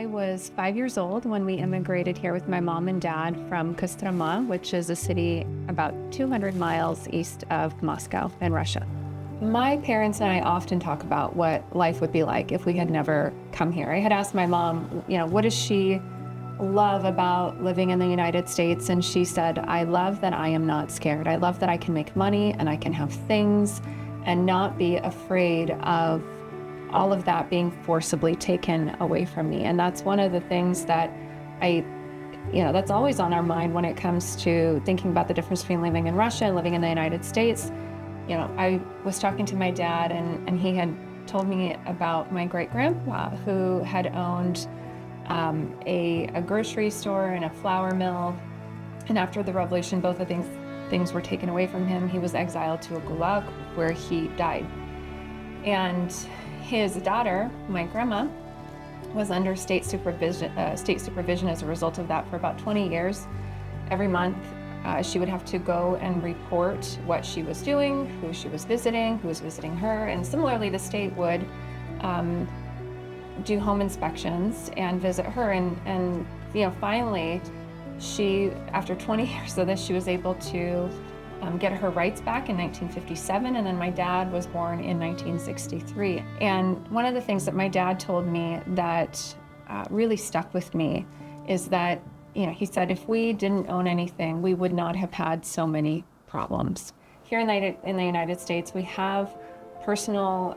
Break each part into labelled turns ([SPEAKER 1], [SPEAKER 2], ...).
[SPEAKER 1] I was 5 years old when we immigrated here with my mom and dad from Kostroma, which is a city about 200 miles east of Moscow in Russia. My parents and I often talk about what life would be like if we had never come here. I had asked my mom, what does she love about living in the United States? And she said, I love that I am not scared. I love that I can make money and I can have things and not be afraid of all of that being forcibly taken away from me. And that's one of the things that that's always on our mind when it comes to thinking about the difference between living in Russia and living in the United States. I was talking to my dad and he had told me about my great-grandpa who had owned a grocery store and a flour mill. And after the revolution, both of things were taken away from him. He was exiled to a gulag where he died. And his daughter, my grandma, was under state supervision as a result of that for about 20 years. Every month, she would have to go and report what she was doing, who she was visiting, who was visiting her, and similarly, the state would do home inspections and visit her. And finally, she, after 20 years of this, she was able to get her rights back in 1957, and then my dad was born in 1963. And one of the things that my dad told me that really stuck with me is that, he said, if we didn't own anything, we would not have had so many problems. Here in the United States, we have personal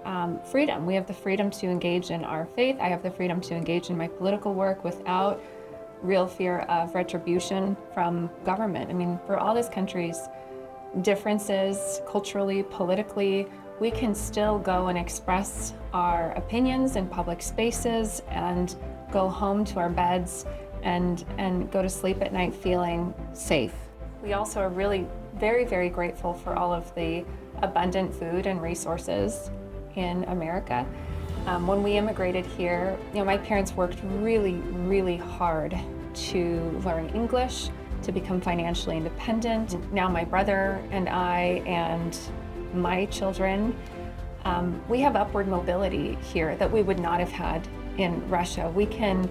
[SPEAKER 1] freedom. We have the freedom to engage in our faith. I have the freedom to engage in my political work without real fear of retribution from government. I mean, for all these countries, differences culturally, politically, we can still go and express our opinions in public spaces and go home to our beds and go to sleep at night feeling safe. We also are really very, very grateful for all of the abundant food and resources in America. When we immigrated here, my parents worked really, really hard to learn English, to become financially independent. Now my brother and I and my children, we have upward mobility here that we would not have had in Russia. We can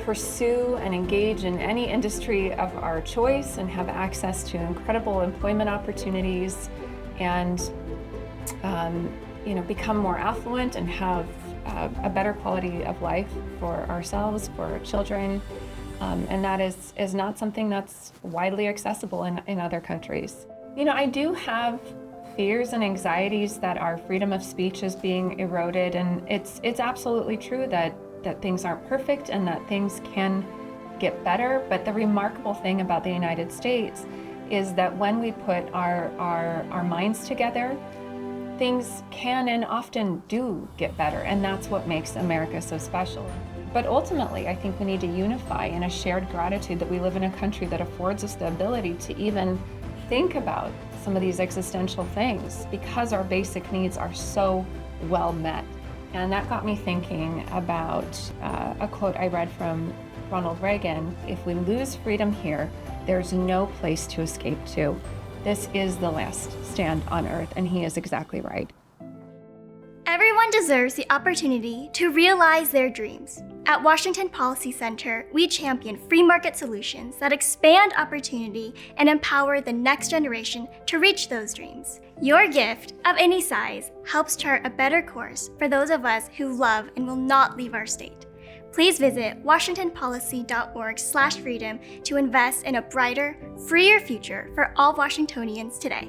[SPEAKER 1] pursue and engage in any industry of our choice and have access to incredible employment opportunities and become more affluent and have a better quality of life for ourselves, for our children. And that is not something that's widely accessible in other countries. I do have fears and anxieties that our freedom of speech is being eroded, and it's absolutely true that things aren't perfect and that things can get better. But the remarkable thing about the United States is that when we put our minds together, things can and often do get better, and that's what makes America so special. But ultimately, I think we need to unify in a shared gratitude that we live in a country that affords us the ability to even think about some of these existential things because our basic needs are so well met. And that got me thinking about a quote I read from Ronald Reagan: if we lose freedom here, there's no place to escape to. This is the last stand on earth, and he is exactly right.
[SPEAKER 2] Everyone deserves the opportunity to realize their dreams. At Washington Policy Center, we champion free market solutions that expand opportunity and empower the next generation to reach those dreams. Your gift, of any size, helps chart a better course for those of us who love and will not leave our state. Please visit washingtonpolicy.org/freedom to invest in a brighter, freer future for all Washingtonians today.